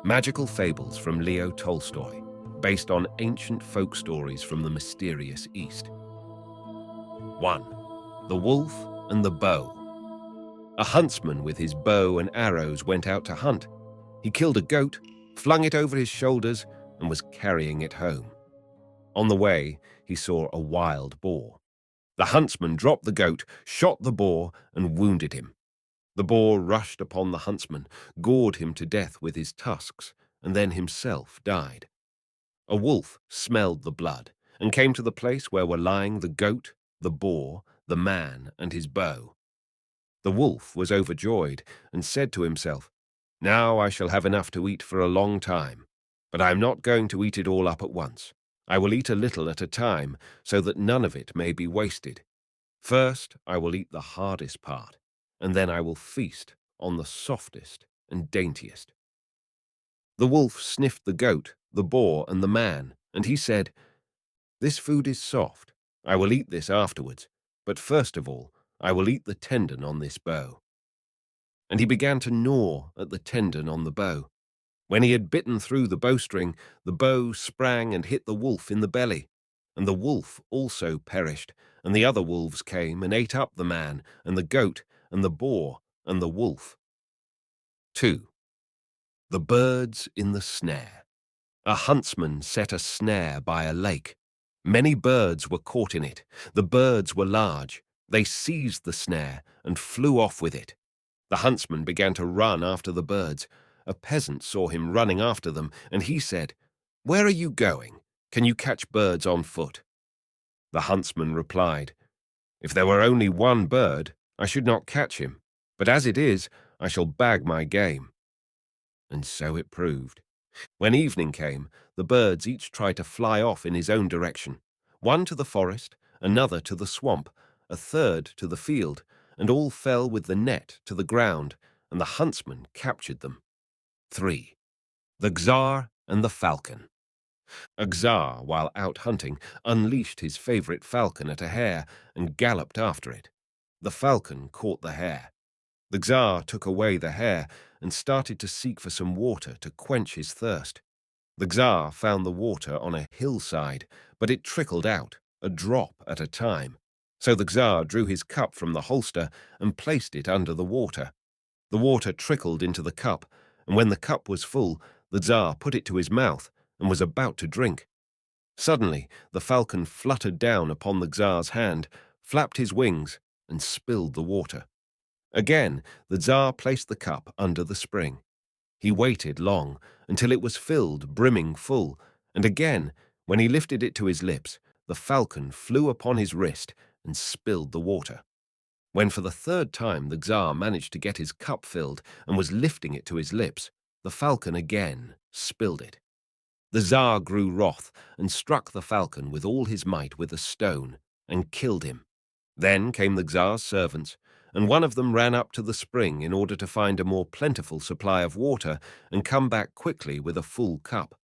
Magical Fables from Leo Tolstoy, based on ancient folk stories from the mysterious East. 1. The Wolf and the Bow. A huntsman with his bow and arrows went out to hunt. He killed a goat, flung it over his shoulders, and was carrying it home. On the way, he saw a wild boar. The huntsman dropped the goat, shot the boar, and wounded him. The boar rushed upon the huntsman, gored him to death with his tusks, and then himself died. A wolf smelled the blood and came to the place where were lying the goat, the boar, the man, and his bow. The wolf was overjoyed and said to himself, "Now I shall have enough to eat for a long time, but I am not going to eat it all up at once. I will eat a little at a time so that none of it may be wasted. First I will eat the hardest part, and then I will feast on the softest and daintiest." The wolf sniffed the goat, the boar, and the man, and he said, "This food is soft. I will eat this afterwards, but first of all I will eat the tendon on this bow." And he began to gnaw at the tendon on the bow. When he had bitten through the bowstring, the bow sprang and hit the wolf in the belly, and the wolf also perished, and the other wolves came and ate up the man, and the goat, and the boar, and the wolf. 2. The birds in the snare. A huntsman set a snare by a lake. Many birds were caught in it. The birds were large. They seized the snare and flew off with it. The huntsman began to run after the birds. A peasant saw him running after them, and he said, "Where are you going? Can you catch birds on foot?" The huntsman replied, "If there were only one bird, I should not catch him, but as it is, I shall bag my game." And so it proved. When evening came, the birds each tried to fly off in his own direction, one to the forest, another to the swamp, a third to the field, and all fell with the net to the ground, and the huntsman captured them. 3. The Czar and the Falcon. A Czar, while out hunting, unleashed his favorite falcon at a hare and galloped after it. The falcon caught the hare. The Czar took away the hare and started to seek for some water to quench his thirst. The Czar found the water on a hillside, but it trickled out, a drop at a time. So the Czar drew his cup from the holster and placed it under the water. The water trickled into the cup, and when the cup was full, the Czar put it to his mouth and was about to drink. Suddenly, the falcon fluttered down upon the Czar's hand, flapped his wings, and spilled the water. Again, the Tsar placed the cup under the spring. He waited long, until it was filled, brimming full, and again, when he lifted it to his lips, the falcon flew upon his wrist and spilled the water. When for the third time the Tsar managed to get his cup filled and was lifting it to his lips, the falcon again spilled it. The Tsar grew wroth and struck the falcon with all his might with a stone and killed him. Then came the Tsar's servants, and one of them ran up to the spring in order to find a more plentiful supply of water and come back quickly with a full cup.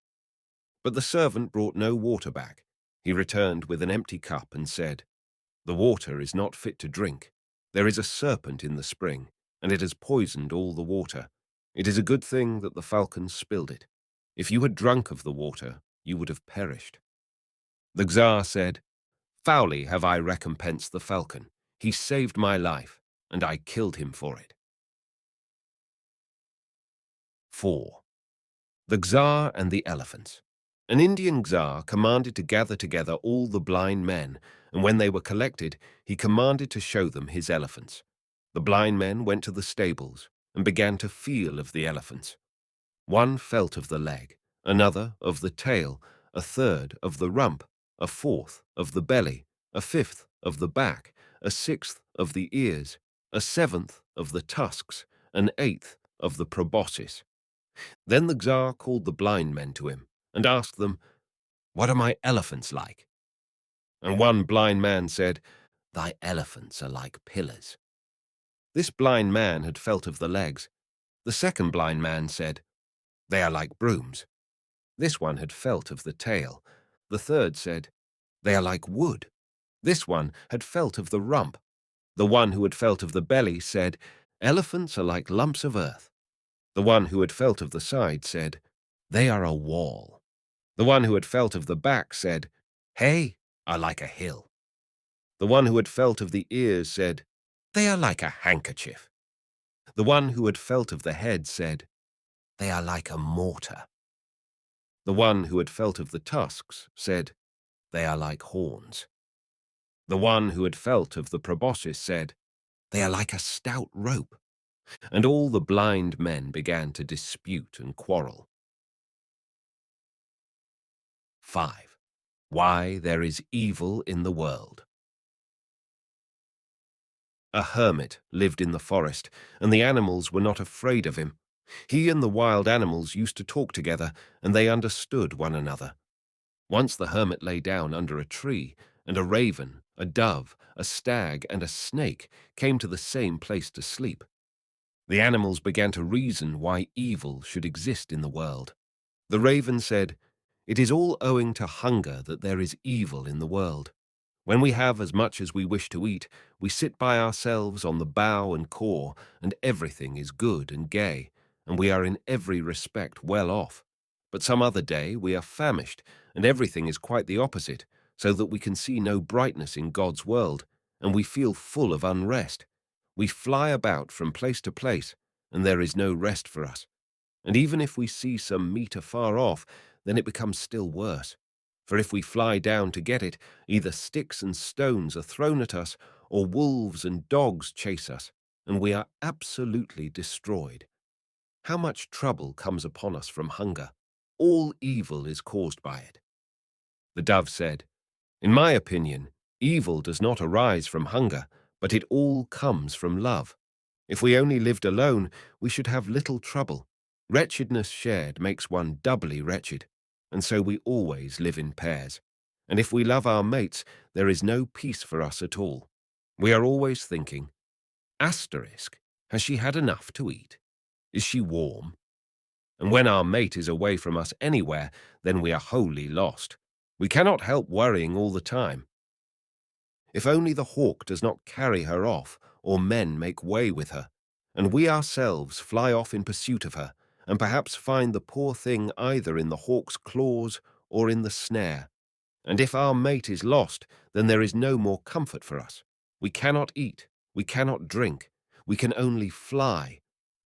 But the servant brought no water back. He returned with an empty cup and said, "The water is not fit to drink. There is a serpent in the spring, and it has poisoned all the water. It is a good thing that the falcon spilled it. If you had drunk of the water, you would have perished." The Tsar said, "Foully have I recompensed the falcon. He saved my life, and I killed him for it." 4. The Czar and the Elephants. An Indian Czar commanded to gather together all the blind men, and when they were collected, he commanded to show them his elephants. The blind men went to the stables and began to feel of the elephants. One felt of the leg, another of the tail, a third of the rump, a fourth of the belly, a fifth of the back, a sixth of the ears, a seventh of the tusks, an eighth of the proboscis. Then the Tsar called the blind men to him and asked them, "What are my elephants like?" And one blind man said, "Thy elephants are like pillars." This blind man had felt of the legs. The second blind man said, "They are like brooms." This one had felt of the tail. The third said, "They are like wood." This one had felt of the rump. The one who had felt of the belly said, "Elephants are like lumps of earth." The one who had felt of the side said, They are a wall. The one who had felt of the back said, Hey, are like a hill. The one who had felt of the ears said, They are like a handkerchief. The one who had felt of the head said, They are like a mortar. The one who had felt of the tusks said, They are like horns. The one who had felt of the proboscis said, They are like a stout rope. And all the blind men began to dispute and quarrel. 5. Why there is evil in the world. A hermit lived in the forest, and the animals were not afraid of him. He and the wild animals used to talk together, and they understood one another. Once the hermit lay down under a tree, and a raven, a dove, a stag, and a snake came to the same place to sleep. The animals began to reason why evil should exist in the world. The raven said, It is all owing to hunger that there is evil in the world. When we have as much as we wish to eat, we sit by ourselves on the bough and core, and everything is good and gay, and we are in every respect well off. But some other day we are famished, and everything is quite the opposite, so that we can see no brightness in God's world, and we feel full of unrest. We fly about from place to place, and there is no rest for us. And even if we see some meat afar off, then it becomes still worse. For if we fly down to get it, either sticks and stones are thrown at us, or wolves and dogs chase us, and we are absolutely destroyed. How much trouble comes upon us from hunger? All evil is caused by it. The dove said, In my opinion, evil does not arise from hunger, but it all comes from love. If we only lived alone, we should have little trouble. Wretchedness shared makes one doubly wretched, and so we always live in pairs. And if we love our mates, there is no peace for us at all. We are always thinking, Asterisk, has she had enough to eat? Is she warm? And when our mate is away from us anywhere, then we are wholly lost. We cannot help worrying all the time. If only the hawk does not carry her off, or men make way with her, and we ourselves fly off in pursuit of her, and perhaps find the poor thing either in the hawk's claws or in the snare. And if our mate is lost, then there is no more comfort for us. We cannot eat, we cannot drink, we can only fly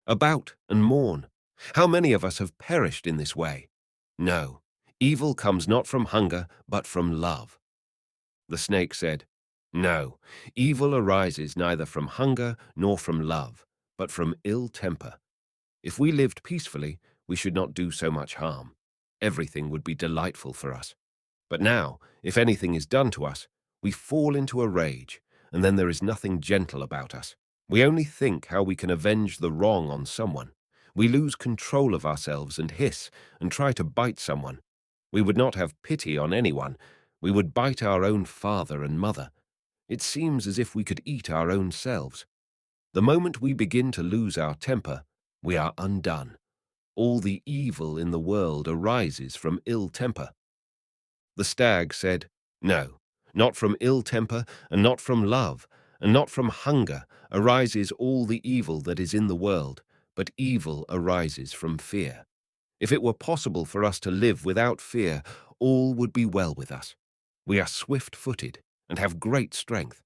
about and mourn. How many of us have perished in this way? No, evil comes not from hunger, but from love. The snake said, No, evil arises neither from hunger nor from love, but from ill temper. If we lived peacefully, we should not do so much harm. Everything would be delightful for us. But now, if anything is done to us, we fall into a rage, and then there is nothing gentle about us. We only think how we can avenge the wrong on someone. We lose control of ourselves and hiss and try to bite someone. We would not have pity on anyone. We would bite our own father and mother. It seems as if we could eat our own selves. The moment we begin to lose our temper, we are undone. All the evil in the world arises from ill temper. The stag said, No, not from ill temper, and not from love, and not from hunger arises all the evil that is in the world, but evil arises from fear. If it were possible for us to live without fear, all would be well with us. We are swift-footed and have great strength.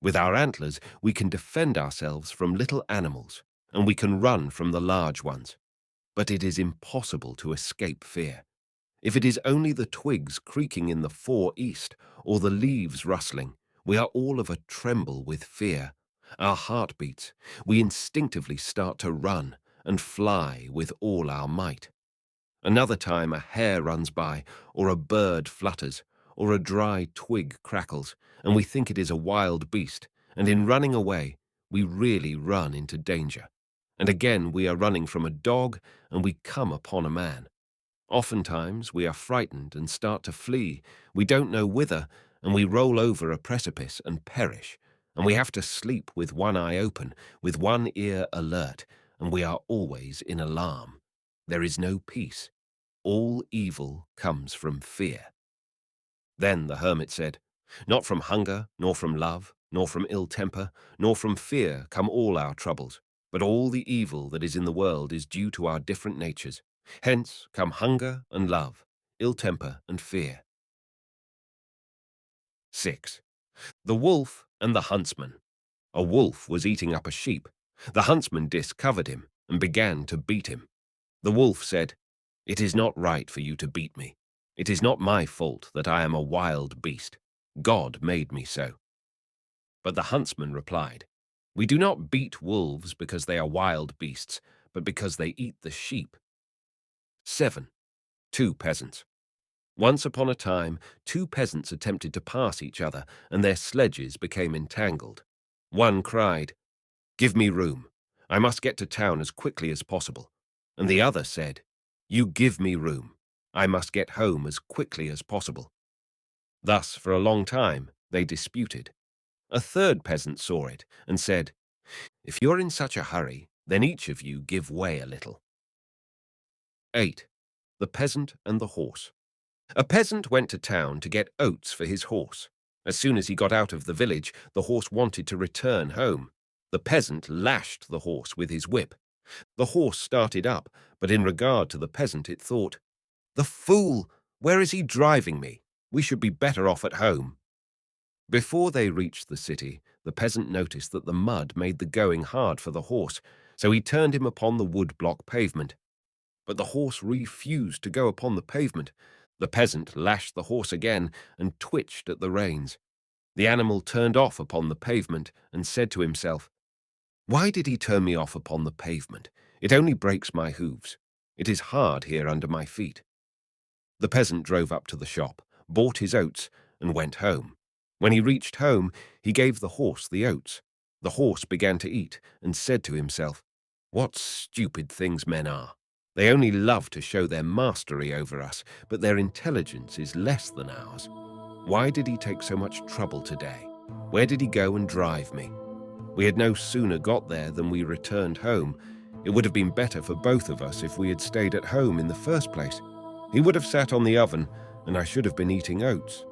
With our antlers, we can defend ourselves from little animals, and we can run from the large ones. But it is impossible to escape fear. If it is only the twigs creaking in the far east, or the leaves rustling, we are all of a tremble with fear. Our heart beats. We instinctively start to run and fly with all our might. Another time a hare runs by, or a bird flutters, or a dry twig crackles, and we think it is a wild beast, and in running away, we really run into danger. And again we are running from a dog, and we come upon a man. Oftentimes we are frightened and start to flee. We don't know whither, and we roll over a precipice and perish. And we have to sleep with one eye open, with one ear alert, and we are always in alarm. There is no peace. All evil comes from fear. Then the hermit said, Not from hunger, nor from love, nor from ill temper, nor from fear come all our troubles, but all the evil that is in the world is due to our different natures. Hence come hunger and love, ill temper and fear. 6. The wolf and the huntsman. A wolf was eating up a sheep. The huntsman discovered him and began to beat him. The wolf said, "It is not right for you to beat me. It is not my fault that I am a wild beast. God made me so." But the huntsman replied, "We do not beat wolves because they are wild beasts, but because they eat the sheep." 7. Two peasants. Once upon a time, two peasants attempted to pass each other, and their sledges became entangled. One cried, "Give me room. I must get to town as quickly as possible." And the other said, "You give me room. I must get home as quickly as possible." Thus, for a long time, they disputed. A third peasant saw it and said, "If you're in such a hurry, then each of you give way a little." 8. The peasant and the horse. A peasant went to town to get oats for his horse. As soon as he got out of the village, the horse wanted to return home. The peasant lashed the horse with his whip. The horse started up, but in regard to the peasant it thought, "The fool! Where is he driving me? We should be better off at home." Before they reached the city, the peasant noticed that the mud made the going hard for the horse, so he turned him upon the wood-block pavement. But the horse refused to go upon the pavement. The peasant lashed the horse again and twitched at the reins. The animal turned off upon the pavement and said to himself, "Why did he turn me off upon the pavement? It only breaks my hooves. It is hard here under my feet." The peasant drove up to the shop, bought his oats, and went home. When he reached home, he gave the horse the oats. The horse began to eat and said to himself, "What stupid things men are! They only love to show their mastery over us, but their intelligence is less than ours. Why did he take so much trouble today? Where did he go and drive me? We had no sooner got there than we returned home. It would have been better for both of us if we had stayed at home in the first place. He would have sat on the oven, and I should have been eating oats."